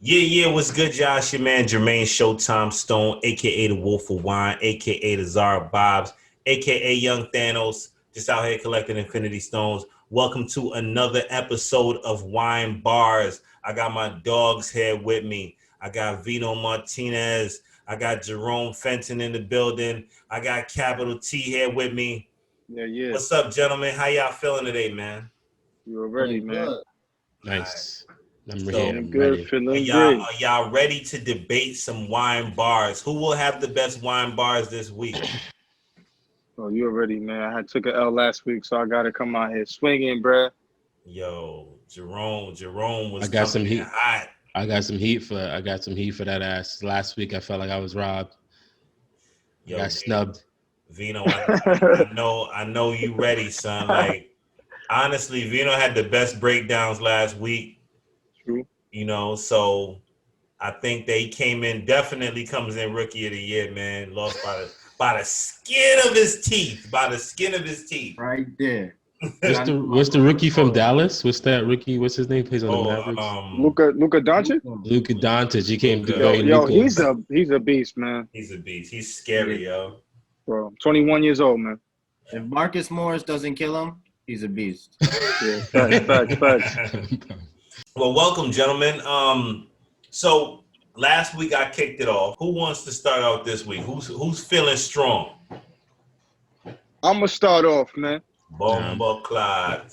Yeah, what's good, y'all? It's your man Jermaine Showtime Stone, aka the Wolf of Wine, aka the Czar of Bobs, aka Young Thanos, just out here collecting Infinity Stones. Welcome to another episode of Wine Bars. I got my dogs here with me. I got Vito Martinez. I got Jerome Fenton in the building. I got Capital T here with me. Yeah. What's up, gentlemen? How y'all feeling today, man? You ready, man? Good. Nice. I'm So, here. Feeling I'm good, ready. feeling great. Are y'all ready to debate some wine bars? Who will have the best wine bars this week? Oh, you already, man. I had took an L last week, so I got to come out here swinging, bruh. Yo, Jerome was I got some coming in heat. hot. I got some heat for that ass. Last week I felt like I was robbed. Yo, I got snubbed. Vino, I know you ready, son. Like, honestly, Vino had the best breakdowns last week. True. So I think they definitely comes in rookie of the year, man. Lost by the skin of his teeth. Right there. What's the rookie from Dallas? What's that rookie? What's his name? Plays on the Mavericks. Luka Doncic. Luka Doncic. He came to Yo, he's a beast, man. He's a beast. He's scary, yo. Bro, 21 years old, man. If Marcus Morris doesn't kill him, he's a beast. Yeah, facts. Well, welcome, gentlemen. So last week I kicked it off. Who wants to start out this week? Who's feeling strong? I'm gonna start off, man. Bomba Clyde.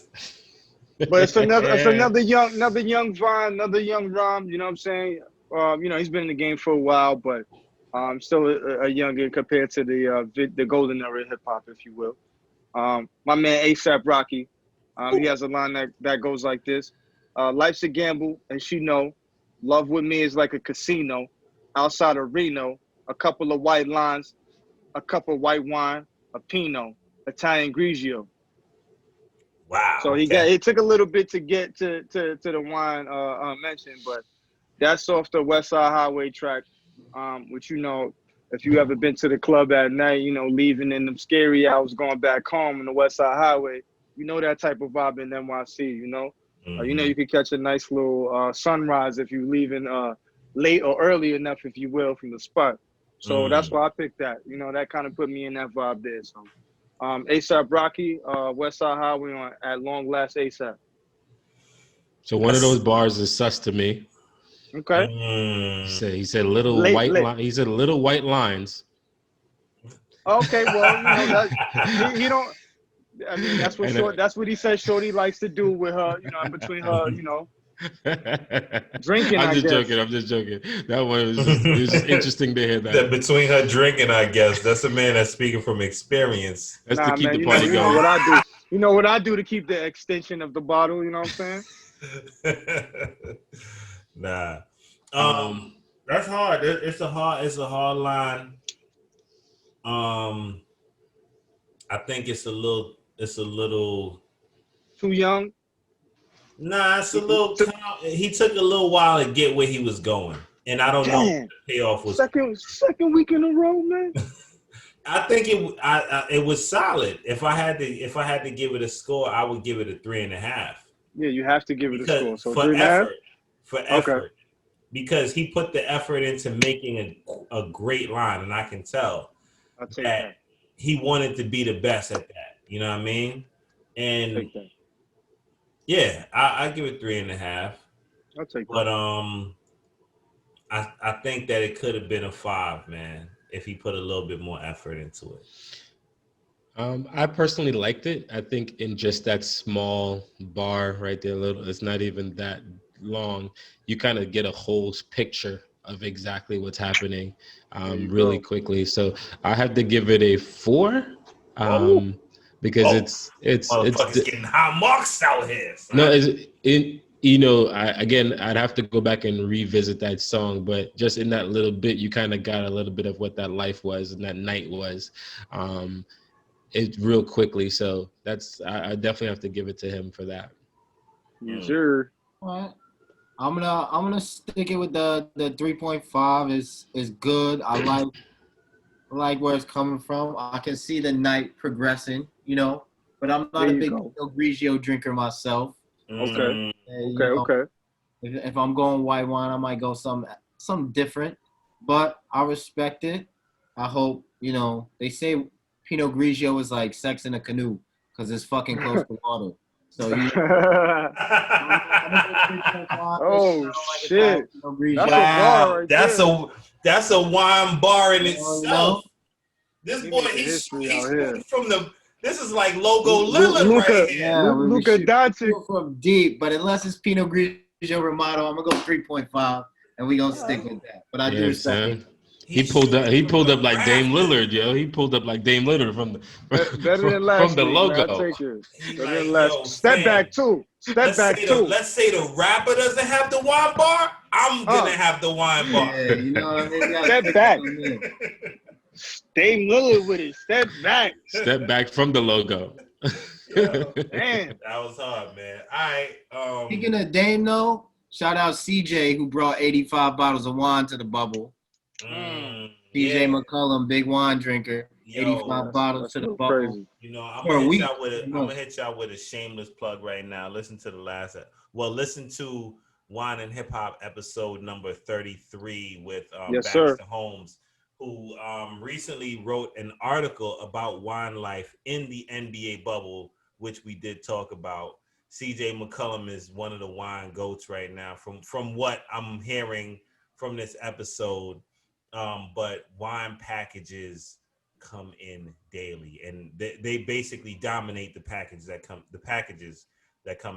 But it's another young Vine, another young Rom. You know what I'm saying? He's been in the game for a while, but still a younger compared to the golden era of hip hop, if you will. My man ASAP Rocky. He has a line that goes like this. Life's a gamble, and she know. Love with me is like a casino. Outside of Reno, a couple of white lines, a cup of white wine, a Pinot, Italian Grigio. Wow. So it took a little bit to get to the wine mentioned, but that's off the West Side Highway track, which, if you ever been to the club at night, leaving in them scary hours, going back home on the West Side Highway, that type of vibe in NYC, Mm-hmm. You could catch a nice little sunrise if you leaving late or early enough, if you will, from the spot. So that's why I picked that. That kind of put me in that vibe there. So ASAP Rocky, West Side Highway on At Long Last ASAP. So one of those bars is sus to me. Okay. He said little white. He said little white lines. Okay, well, he don't. I mean, that's what he said Shorty likes to do with her, in between her, drinking. I'm just joking. That one was just interesting to hear that. Between her drinking, I guess. That's a man that's speaking from experience. That's to keep the party going. You know what I do. You know what I do to keep the extension of the bottle, you know what I'm saying? Nah. That's hard. It's a hard line. I think it's a little too young. Nah, it's a little. He took a little while to get where he was going, and I don't know if the payoff was second week in a row, man. I think it was solid. If I had to give it a score, I would give it a 3.5. Yeah, you have to give it a score. So for 3.5? For effort, because he put the effort into making a great line, and I can tell that he wanted to be the best at that. You know what I mean? And yeah, I give it 3.5. I'll take but that. I think that it could have been a 5, man, if he put a little bit more effort into it. I personally liked it. I think in just that small bar right there, it's not even that long. You kind of get a whole picture of exactly what's happening really quickly. So I have to give it a 4 because it's getting high marks out here. Son. No, I'd have to go back and revisit that song, but just in that little bit, you kind of got a little bit of what that life was and that night was. It real quickly, so I definitely have to give it to him for that. Yes, sir. All right. I'm gonna stick it with the 3.5 is good. I like where it's coming from. I can see the night progressing, but I'm not a big Grigio drinker myself. Okay. Okay. If I'm going white wine, I might go some different. But I respect it. I hope, they say Pinot Grigio is like sex in a canoe because it's fucking close to water. So, I'm gonna go 3.5. Oh shit! Pinot Grigio. That's a bar Wow, right there. that's a wine bar in You itself. know? This He boy, making he's history out here. from the. This is like Logo Lillard Luca, right here. Yeah, Luca Doncic. from deep, but unless it's Pinot Grigio Romano, I'm gonna go 3.5, and we gonna stick with that. But I do Yeah, respect it. son. He pulled up. He shooting pulled from up the like Dame rafters. Lillard, yo. He pulled up like Dame Lillard from Better than from last the week, man. I logo. take it. He Better like, than last. yo, Step fam. back too. Step back too. Let's say the rapper doesn't have the wine bar. I'm gonna have the wine bar. Yeah, you know what I mean? You Step gotta back. pick something in. Dame Lillard with it. Step back. Step back from the logo. Yo, Damn. that was hard, man. All right. Speaking of Dame, though, shout out CJ who brought 85 bottles of wine to the bubble. CJ yeah. McCollum, big wine drinker, Yo, 85 bottles to the so bubble. crazy. You know, I'm For a gonna week. hit y'all with a shameless plug right now. Listen to listen to Wine and Hip Hop episode number 33 with Yes, Baxter sir. Holmes, who recently wrote an article about wine life in the NBA bubble, which we did talk about. CJ McCollum is one of the wine goats right now, from what I'm hearing from this episode. But wine packages come in daily, and they basically dominate the packages that come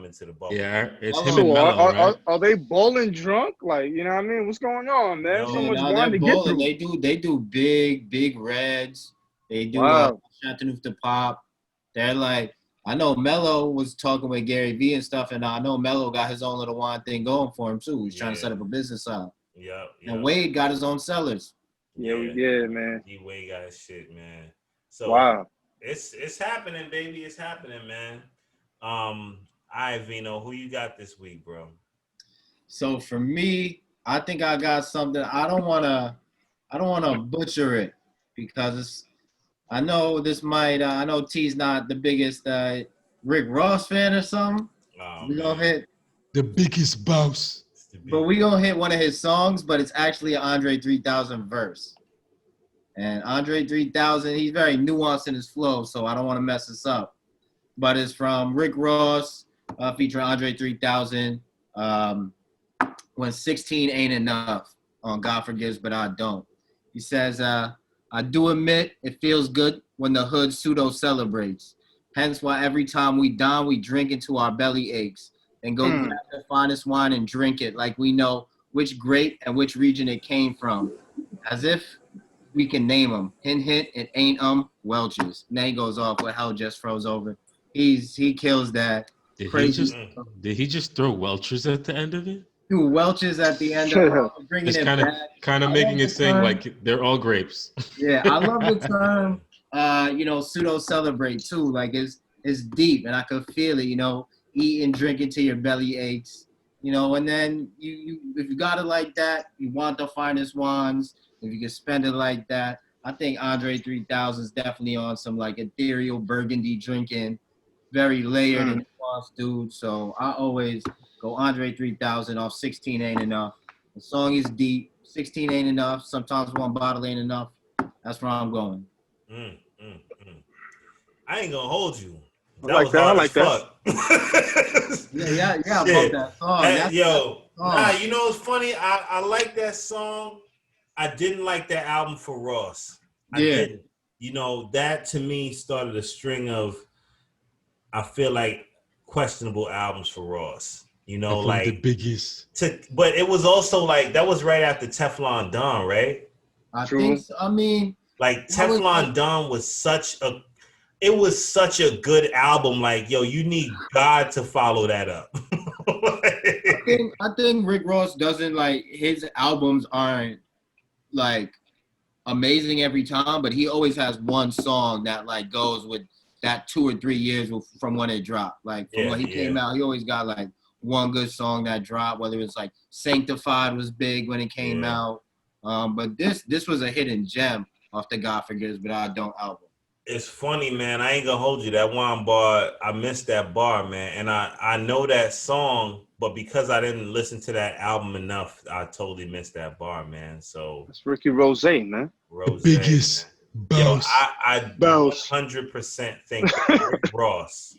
into the bubble. Yeah, it's him So and Melo, right? are they bowling drunk? Like, you know what I mean? What's going on, man? No. So much Nah, wine they're to get bowling. through. They do big reds. They do Wow. Chateauneuf de Pop. They're like, I know Melo was talking with Gary Vee and stuff, and I know Melo got his own little wine thing going for him too. He's trying to set up a business out. Yep. And Wade got his own cellars. Yeah, man. D-Wade got his shit, man. So Wow. it's happening, baby. It's happening, man. All right, Vino, who you got this week, bro? So for me, I think I got something. I don't wanna butcher it because I know this might. I know T's not the biggest Rick Ross fan or something. Oh, We gonna hit, The biggest boss. but we gonna hit one of his songs. But it's actually an Andre 3000 verse. And Andre 3000, he's very nuanced in his flow, so I don't want to mess this up. But it's from Rick Ross, featuring Andre 3000. When 16 ain't enough on God Forgives, but I don't. He says, I do admit it feels good when the hood pseudo celebrates. Hence why every time we dine, we drink until our belly aches. And go grab the finest wine and drink it like we know which grape and which region it came from. As if we can name them. Hint, hint, it ain't Welch's. And then he goes off with Hell Just Froze Over. He kills that. Did he just throw Welchers at the end of it? Dude, Welch's at the end of bringing It's it back. kind of making it seem like they're all grapes. Yeah, I love the term, pseudo celebrate too. Like it's deep, and I could feel it. Eat and drink until your belly aches. And then you if you got it like that, you want the finest wines. If you can spend it like that, I think Andre 3000 is definitely on some like ethereal burgundy drinking, very layered and nuanced dude. So I always go Andre 3000 off 16 Ain't Enough. The song is deep. 16 ain't enough. Sometimes one bottle ain't enough. That's where I'm going. I ain't gonna hold you. I like that. I like that. Yeah, about that song. Nah, you know what's funny? I like that song. I didn't like that album for Ross. I didn't. That to me started a string of, I feel like, questionable albums for Ross. Like the biggest. But it was also like that was right after Teflon Don, right? I think so. I mean, like Teflon Don was such a good album. Like, yo, you need God to follow that up. I think Rick Ross doesn't like his albums aren't like amazing every time, but he always has one song that like goes with that 2 or 3 years from when it dropped. Like from when he came out, he always got like one good song that dropped, whether it's like Sanctified was big when it came out. But this was a hidden gem off the God Forgives But I Don't album. It's funny, man. I ain't gonna hold you. That one bar, I missed that bar, man. And I know that song, but because I didn't listen to that album enough, I totally missed that bar, man. So That's Ricky Rose, man. The Rose, man. biggest Yo, boss. I Bells. 100% think that Rick Ross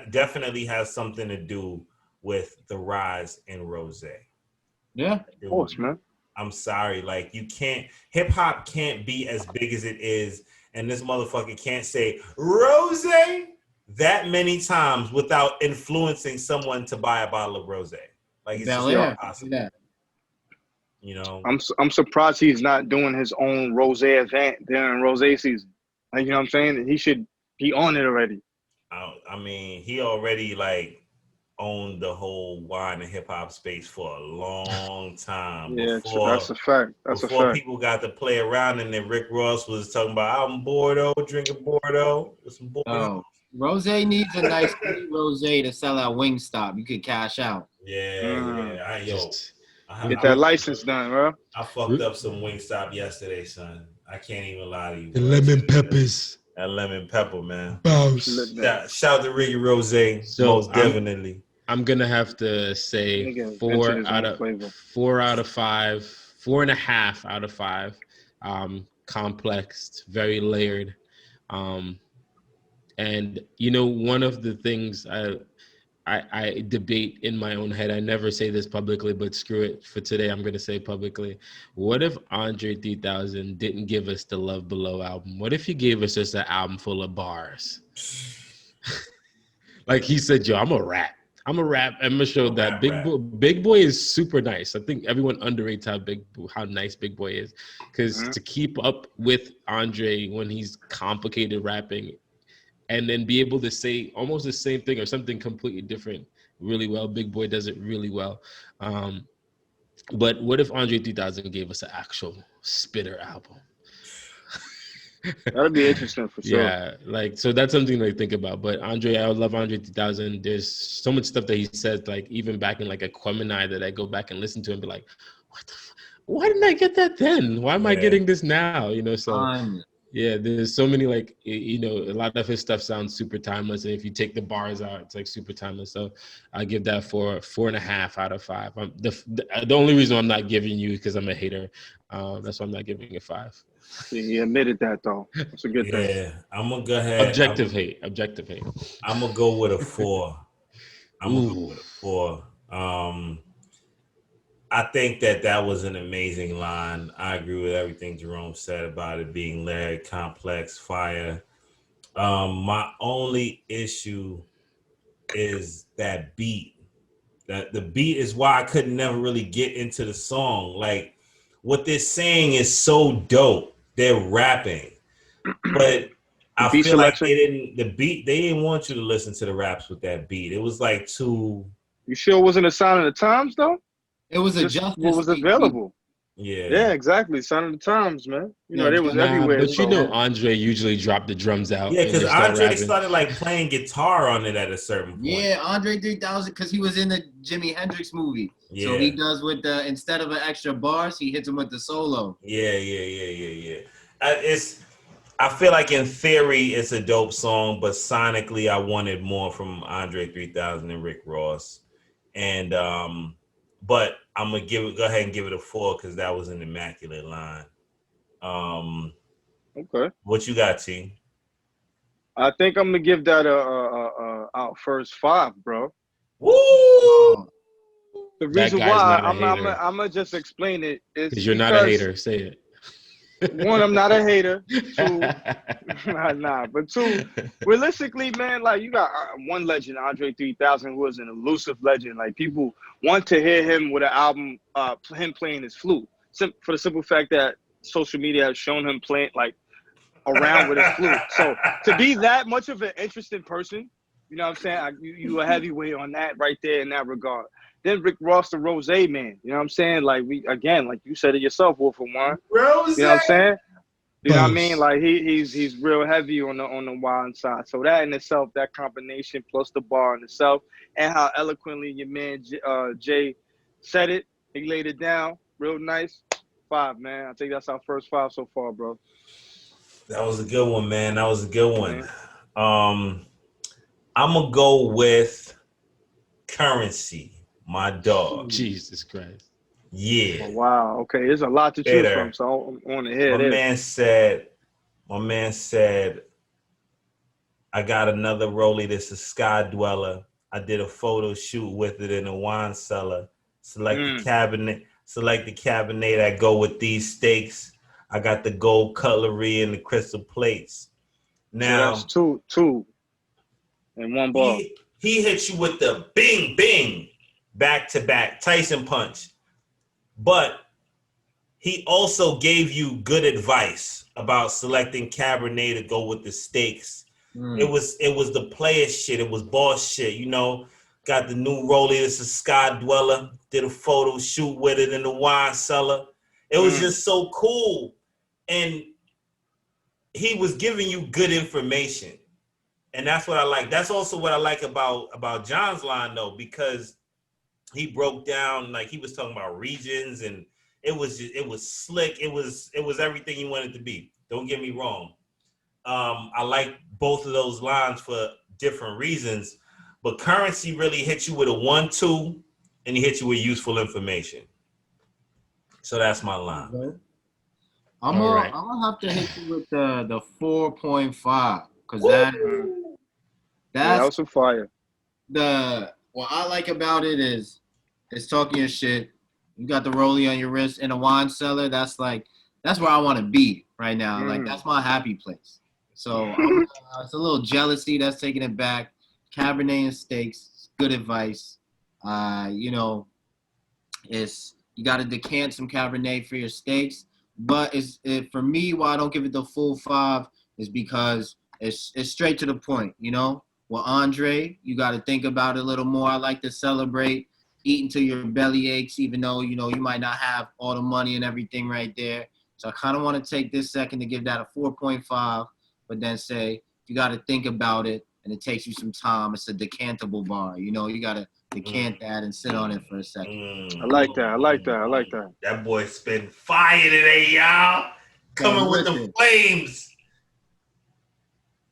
definitely has something to do with the rise in Rose. Yeah. Of course, man. I'm sorry, like hip hop can't be as big as it is, and this motherfucker can't say Rose that many times without influencing someone to buy a bottle of Rose. Like it's just not possible. Yeah. You know, I'm surprised he's not doing his own Rose event during Rose season. Like, you know what I'm saying? He should be on it already. I mean, he already like owned the whole wine and hip hop space for a long time. Yeah, that's a fact. Before people got to play around, and then Rick Ross was talking about I'm Bordeaux, drinking Bordeaux with some Bordeaux. Oh, Rose needs a nice Rose to sell at Wingstop. You could cash out. Yeah. Get that license done, bro. I fucked up some Wingstop yesterday, son. I can't even lie to you. The lemon peppers. That lemon pepper, man. Boss. Shout to Ricky Rose, most definitely. I'm gonna have to say 4 out of 5, 4.5 out of 5. Complex, very layered. And you know, one of the things I debate in my own head, I never say this publicly, but screw it. For today, I'm going to say publicly. What if Andre 3000 didn't give us the Love Below album? What if he gave us just an album full of bars? Like he said, yo, I'm a rap. I'm going to show that Big Boy is super nice. I think everyone underrates how nice Big Boy is. Because to keep up with Andre when he's complicated rapping, and then be able to say almost the same thing or something completely different really well. Big Boy does it really well. But what if Andre 3000 gave us an actual spitter album? That'd be interesting for sure. Yeah, like, so that's something to think about. But Andre, I love Andre 3000. There's so much stuff that he says, like even back in like a Quemini that I go back and listen to and be like, what the why didn't I get that then? Why am I getting this now? You know, so yeah, there's so many, like, you know, a lot of his stuff sounds super timeless. And if you take the bars out, it's like super timeless. So I give that 4.5 out of 5. The only reason I'm not giving you because I'm a hater. That's why I'm not giving it 5. He admitted that though. That's a good thing. Yeah, I'm gonna go ahead. Objective hate. I'm gonna go with a 4. I'm gonna go with a 4. I think that was an amazing line. I agree with everything Jerome said about it being layered, complex, fire. My only issue is that beat. That the beat is why I could never really get into the song. Like, what they're saying is so dope. They're rapping, but I feel like they didn't want you to listen to the raps with that beat. It was like too. You sure it wasn't a sign of the times though? It was just what was available. Yeah, exactly. Sign of the times, man. You know, they was everywhere. But you know, Andre usually dropped the drums out. Yeah, because Andre started like playing guitar on it at a certain point. Yeah, Andre 3000, because he was in the Jimi Hendrix movie. Yeah. So he does with the, instead of an extra bars, he hits him with the solo. Yeah. I feel like in theory it's a dope song, but sonically I wanted more from Andre 3000 and Rick Ross. And but I'm gonna go ahead and give it a 4 because that was an immaculate line. Okay. What you got, T? I think I'm gonna give that a out first 5, bro. Woo! The reason why I'm gonna just explain it is because you're not a hater. Say it. 1, I'm not a hater. 2, but 2, realistically, man, like you got one legend, Andre 3000, who was an elusive legend. Like people want to hear him with an album, him playing his flute, for the simple fact that social media has shown him playing like around with his flute. So to be that much of an interesting person, you know what I'm saying? You a heavyweight on that right there in that regard. Then Rick Ross, the Rose man. You know what I'm saying? Like like you said it yourself, Wolf of Wine. Rose. You know what I'm saying? You know what I mean? Like he's real heavy on the wine side. So that in itself, that combination plus the bar in itself, and how eloquently your man Jay said it, he laid it down real nice. 5, man. I think that's our first 5 so far, bro. That was a good one, man. That was a good one. Man. I'm gonna go with Currency, my dog. Jesus Christ. Yeah, Oh, wow. Okay, there's a lot to choose from, better. so I want to hear My this. man said. My man said, I got another rollie that's a sky dweller. I did a photo shoot with it in a wine cellar. Select the cabinet. Select the cabinet that go with these steaks. I got the gold cutlery and the crystal plates. So that's Now two in one ball. he hit you with the bing bing back to back Tyson punch, but he also gave you good advice about selecting Cabernet to go with the steaks. It was the player shit. It was boss shit. You know, got the new rollie. It's a sky dweller. Did a photo shoot with it in the wine cellar. It was just so cool, and he was giving you good information, and that's what I like. That's also what I like about John's line though, because he broke down, like he was talking about regions, and it was slick. It was everything you wanted to be. Don't get me wrong. I like both of those lines for different reasons, but Currency really hit you with a 1-2, and he hit you with useful information. So that's my line. I'm gonna have to hit you with the 4.5 because that was some fire. What I like about it is it's talking your shit. You got the rollie on your wrist in a wine cellar. That's where I want to be right now. Like that's my happy place. So it's a little jealousy that's taking it back. Cabernet and steaks, good advice. You know, you got to decant some Cabernet for your steaks. But for me, why I don't give it the full 5 is because it's straight to the point. You know, with Andre, you got to think about it a little more. I like to celebrate, eat until your belly aches, even though you might not have all the money and everything right there. So I kind of want to take this second to give that a 4.5. But then say, you got to think about it, and it takes you some time. It's a decantable bar. You know, you got to decant that and sit on it for a second. I like that. That boy spin fire today, y'all. Coming with the flames.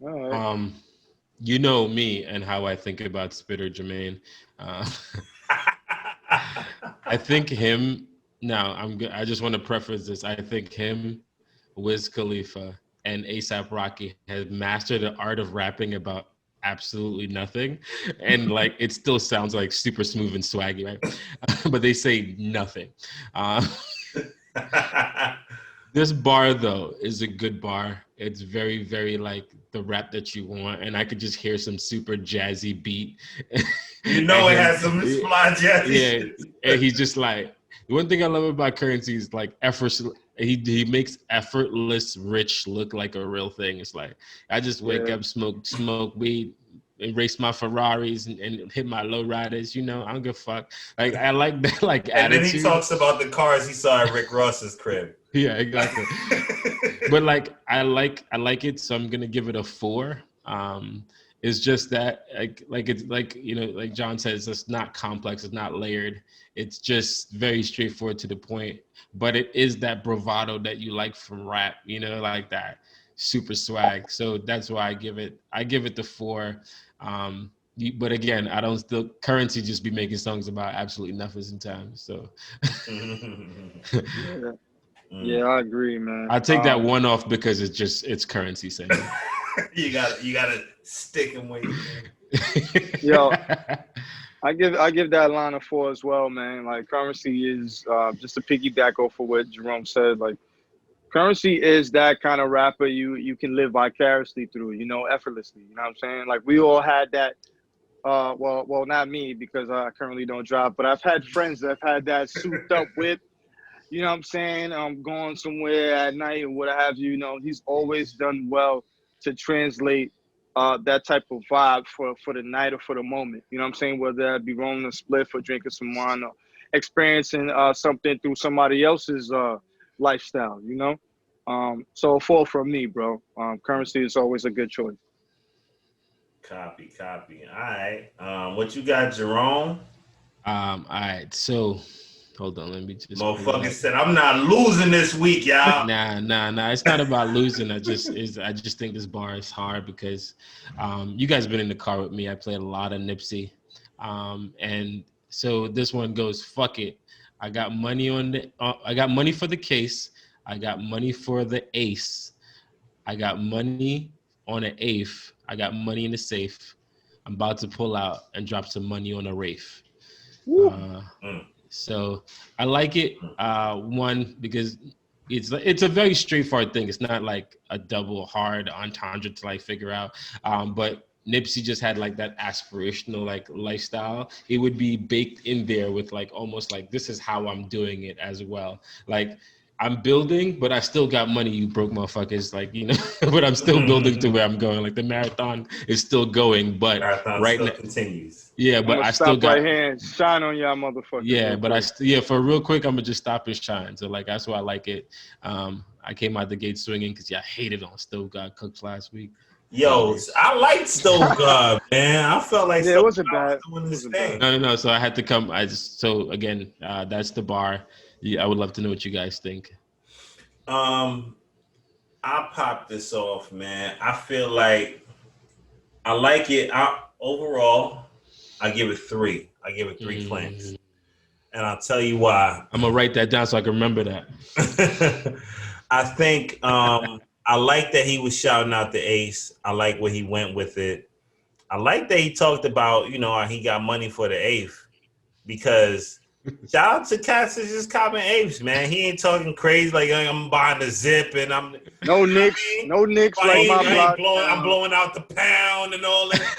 All right. You know me and how I think about Spitter Jermaine. I think him. Now, I just want to preface this. I think him, Wiz Khalifa, and A$AP Rocky have mastered the art of rapping about absolutely nothing, and like it still sounds like super smooth and swaggy, right? But they say nothing. This bar though is a good bar. It's very, very like the rap that you want, and I could just hear some super jazzy beat. You know, it has some fly jazzy. Yeah, and he's just like, the one thing I love about Currency is like he makes effortless rich look like a real thing. It's like I just wake up, smoke weed, and race my Ferraris and hit my low riders. You know, I don't give a fuck. Like I like that like and attitude. Then he talks about the cars he saw at Rick Ross's crib. Yeah, exactly. But like I like it, so I'm gonna give it a 4. It's just that like it's like, you know, like John says, it's not complex, it's not layered. It's just very straightforward to the point. But it is that bravado that you like from rap, you know, like that super swag. So that's why I give it the 4. But again, I don't still Currency just be making songs about absolutely nothing sometimes. So yeah, I agree, man. I take that 1 off because it's Currency saying. you gotta stick him with you. Yo, I give that line a 4 as well, man. Like Currency is just to piggyback off of what Jerome said. Like Currency is that kind of rapper you can live vicariously through, you know, effortlessly. You know what I'm saying? Like we all had that. Well, not me because I currently don't drive, but I've had friends that have had that souped up whip. You know what I'm saying? Going somewhere at night or what have you. You know, he's always done well to translate that type of vibe for the night or for the moment. You know what I'm saying? Whether that be rolling a spliff or drinking some wine or experiencing something through somebody else's lifestyle, you know? So a 4 from me, bro. Currency is always a good choice. Copy. All right. What you got, Jerome? All right. So Hold on, let me just. Motherfucker said, "I'm not losing this week, y'all." Nah. It's not about losing. I just think this bar is hard because you guys been in the car with me. I played a lot of Nipsey, and so this one goes. Fuck it. I got money I got money for the case. I got money for the ace. I got money on an eighth. I got money in the safe. I'm about to pull out and drop some money on a Wraith. So I like it. One, because it's a very straightforward thing. It's not like a double hard entendre to like figure out. But Nipsey just had like that aspirational like lifestyle. It would be baked in there with like almost like this is how I'm doing it as well. Like I'm building, but I still got money, you broke motherfuckers. Like, you know, but I'm still building to where I'm going. Like the marathon is still going, but Marathon right still now continues. Yeah, but I still got right here and shine on y'all motherfuckers. Yeah, but for real quick, I'm gonna just stop and shine. So like that's why I like it. I came out the gate swinging because y'all hated on Stove God Cooks last week. Yo, I liked Stove God, man. I felt like it wasn't bad. Doing this thing. No. So I had to come. So again, that's the bar. Yeah, I would love to know what you guys think. I'll pop this off, man. I feel like I like it. Overall, I give it 3. I give it 3 clanks. And I'll tell you why. I'm gonna write that down so I can remember that. I think I like that he was shouting out the ace. I like where he went with it. I like that he talked about, you know, he got money for the eighth, because shout out to cats that's just copping apes, man. He ain't talking crazy like I'm buying the zip and I'm no nicks like my block. I'm blowing out the pound and all that.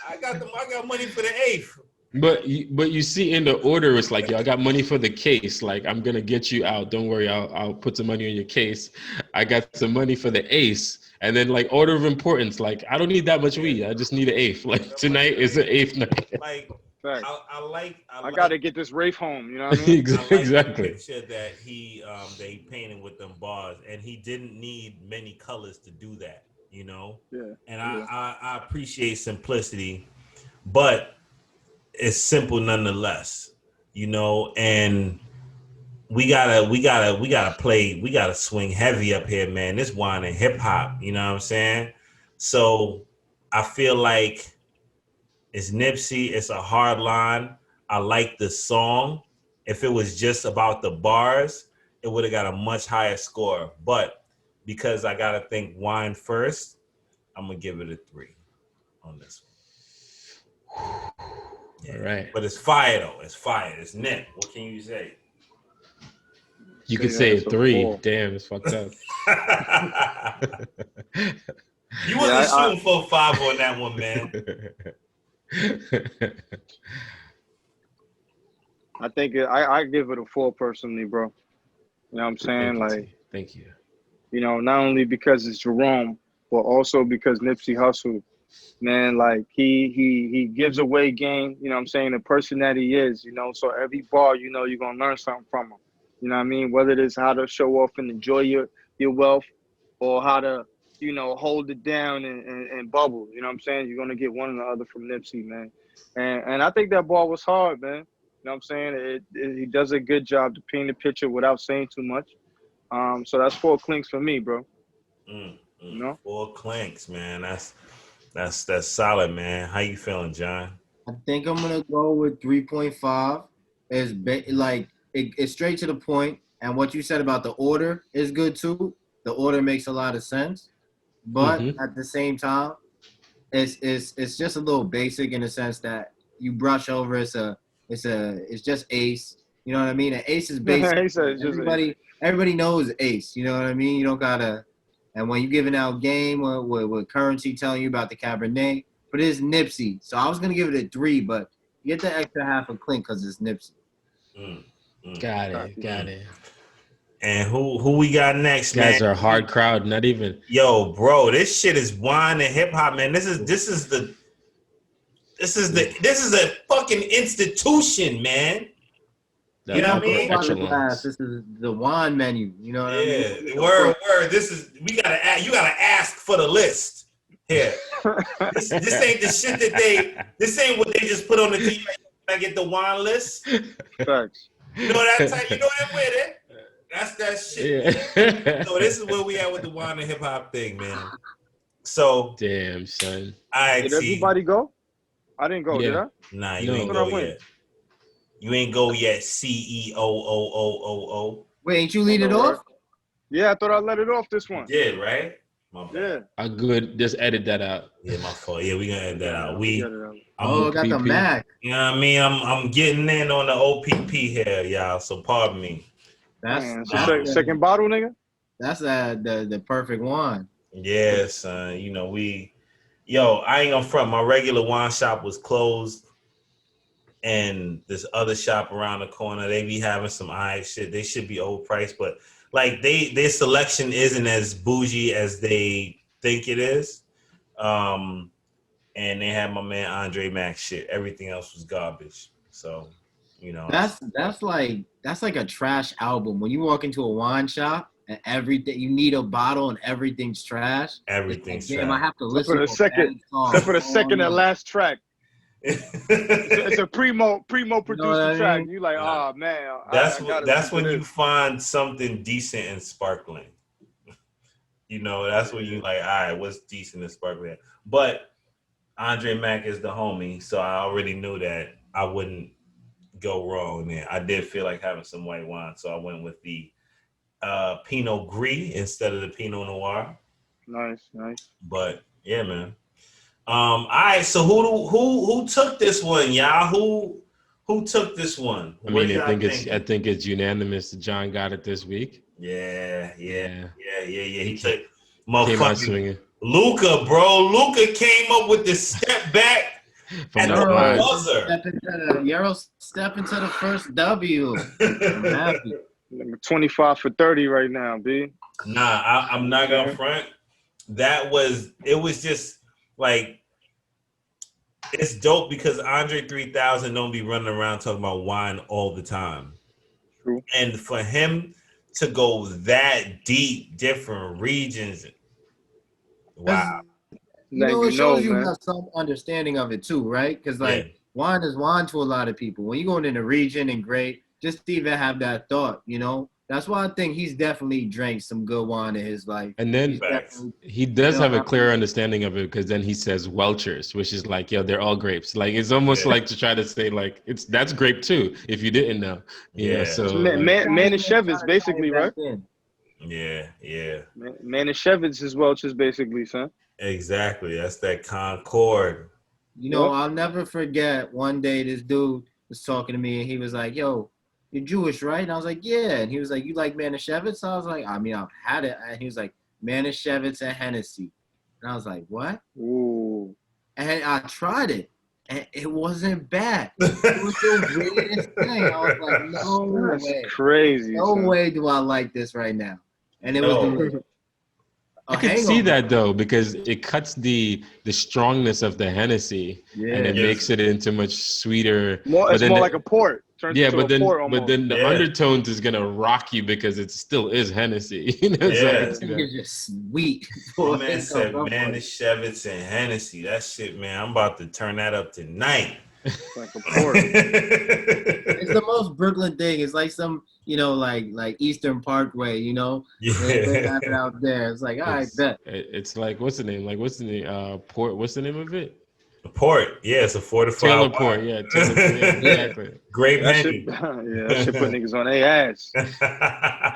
I got money for the eighth. But you see in the order, it's like, yo, I got money for the case. Like, I'm going to get you out. Don't worry. I'll put some money on your case. I got some money for the ace. And then like order of importance, like, I don't need that much weed. I just need an eighth. Like tonight is an eighth night. Like, I got to get this Wraith home. You know what I mean? Exactly. The picture that he painted with them bars, and he didn't need many colors to do that, you know? Yeah. And I appreciate simplicity, but it's simple nonetheless, you know, and we gotta swing heavy up here, man. This wine and hip hop, you know what I'm saying? So I feel like it's Nipsey, it's a hard line. I like the song. If it was just about the bars, it would have got a much higher score. But because I gotta think wine first, I'm gonna give it a 3 on this one. Yeah. All right. But it's fire though. It's fire. It's Nip. What can you say? You could say 3. Damn, it's fucked up. You wasn't shooting for 5 on that one, man. I think I give it a 4 personally, bro. You know what I'm saying? Thank you. You know, not only because it's Jerome, but also because Nipsey Hussle, man, like he gives away game, you know what I'm saying, the person that he is, you know, so every bar, you know, you're going to learn something from him. You know what I mean? Whether it is how to show off and enjoy your wealth, or how to, you know, hold it down and bubble. You know what I'm saying? You're going to get one or the other from Nipsey, man. And I think that bar was hard, man. You know what I'm saying? He does a good job to paint the picture without saying too much. So that's 4 clinks for me, bro. You know? 4 clinks, man. That's solid, man. How you feeling, John? I think I'm gonna go with 3.5. It's straight to the point, and what you said about the order is good too. The order makes a lot of sense, but at the same time, it's just a little basic in the sense that you brush over. It's just ace. You know what I mean? An ace is basic. Everybody knows ace. You know what I mean? You don't gotta. And when you're giving out game with currency telling you about the Cabernet, but it's Nipsey. So I was going to give it a 3, but you get the extra half a clink because it's Nipsey. Got it. And who we got next, man? Guys are a hard crowd, not even. Yo, bro, this shit is wine and hip hop, man. This is a fucking institution, man. You know what I mean? This is the wine menu. You know what I mean? Yeah, word. You gotta ask for the list. Here. This ain't the shit this ain't what they just put on the TV. I get the wine list. Facts. You know that type. You know that with it. That's that shit. Yeah. So this is where we at with the wine and hip hop thing, man. So, Damn, son. I Did see. everybody go? I didn't go. Did Yeah. I? Nah, you No. ain't When I go went. yet. You ain't go yet. CEO. Wait, ain't you lead it All right. off? Yeah, I thought I let it off this You one. did, right? My bad. Yeah. Good. Just edit that out. Yeah, my fault. Yeah, we gonna edit that out. Get it out. Oh, got the OPP. Mac. You know what I mean? I'm getting in on the OPP here, y'all. So pardon me. Man, it's That's the second bottle, nigga. That's the perfect one. Yeah, son. You know, I ain't gonna front. My regular wine shop was closed. And this other shop around the corner, they be having some shit. They should be overpriced, but like their selection isn't as bougie as they think it is. And they had my man Andre Mack shit. Everything else was garbage. So, you know, That's like a trash album. When you walk into a wine shop and everything you need a bottle and everything's trash. everything's Damn, I trash. have to listen for the second, except for the second and last track. It's a primo producer track. You like, oh man. That's when you find something decent and sparkling. You know, that's when you like, all right, what's decent and sparkling? But Andre Mack is the homie, so I already knew that I wouldn't go wrong there. I did feel like having some white wine, so I went with the Pinot Gris instead of the Pinot Noir. Nice. But yeah, man. All right, so who took this one, y'all? Who took this one? I mean, I think it's unanimous. John got it this week. Yeah. He took Came out motherfucking swinging. Luca, bro. Luca came up with the step back From and the line. Euro step into the first W. I'm happy. 25 for 30 right now, B. Nah, I'm not gonna front. It was just like, it's dope because Andre 3000 don't be running around talking about wine all the time. True. And for him to go that deep, different regions, wow. You know, it shows you have some understanding of it too, right? Because wine is wine to a lot of people. When you go in a region and great, just to even have that thought, you know. That's why I think he's definitely drank some good wine in his life. And then he does have a clear understanding of it because then he says Welchers, which is like, yo, they're all grapes. Like it's almost like to try to say like that's grape too, if you didn't know. Yeah. So Manischewitz basically, right? Yeah. Manischewitz is Welch's basically, son. Exactly. That's that Concord. You know, I'll never forget one day this dude was talking to me and he was like, yo, you're Jewish, right? And I was like, yeah. And he was like, you like Manischewitz? I was like, I mean, I've had it. And he was like, Manischewitz and Hennessy. And I was like, what? Ooh. And I tried it. And it wasn't bad. It was the weirdest thing. I was like, no That's way. Crazy. No way do I like this right now. And it was I can see that though, because it cuts the strongness of the Hennessy and it makes it into much sweeter. It's more like a port. But then the undertones is gonna rock you because it still is Hennessy. You know, it's just sweet. My man said Manischewitz and Hennessy. That shit, man. I'm about to turn that up tonight. Like a port. It's the most Brooklyn thing. It's like some, you know, like Eastern Parkway, you know. They have it out there. It's like, all right, bet. It's like what's the name? Port. What's the name of it? A port, it's a fortified Taylor Port, exactly. Great Henny. That shit put niggas on their ass.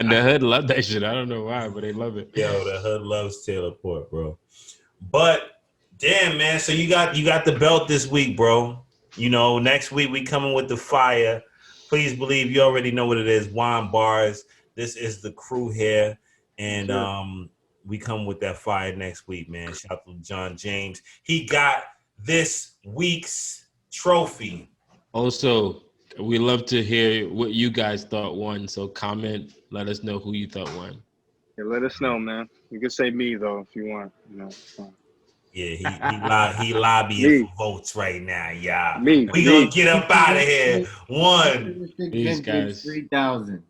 And the hood love that shit. I don't know why, but they love it. Yo, the hood loves Taylor Port, bro. But damn, man, so you got the belt this week, bro. You know, next week we coming with the fire. Please believe you already know what it is. Wine Barz. This is the crew here, and we come with that fire next week, man. Shout out to John James. He got this week's trophy. Also, we love to hear what you guys thought won. So comment, let us know who you thought won. Yeah, let us know, man. You can say me though if you want. You know, Yeah, he lobbying for votes right now, y'all. We gonna get up out of here. One. These guys. 3,000.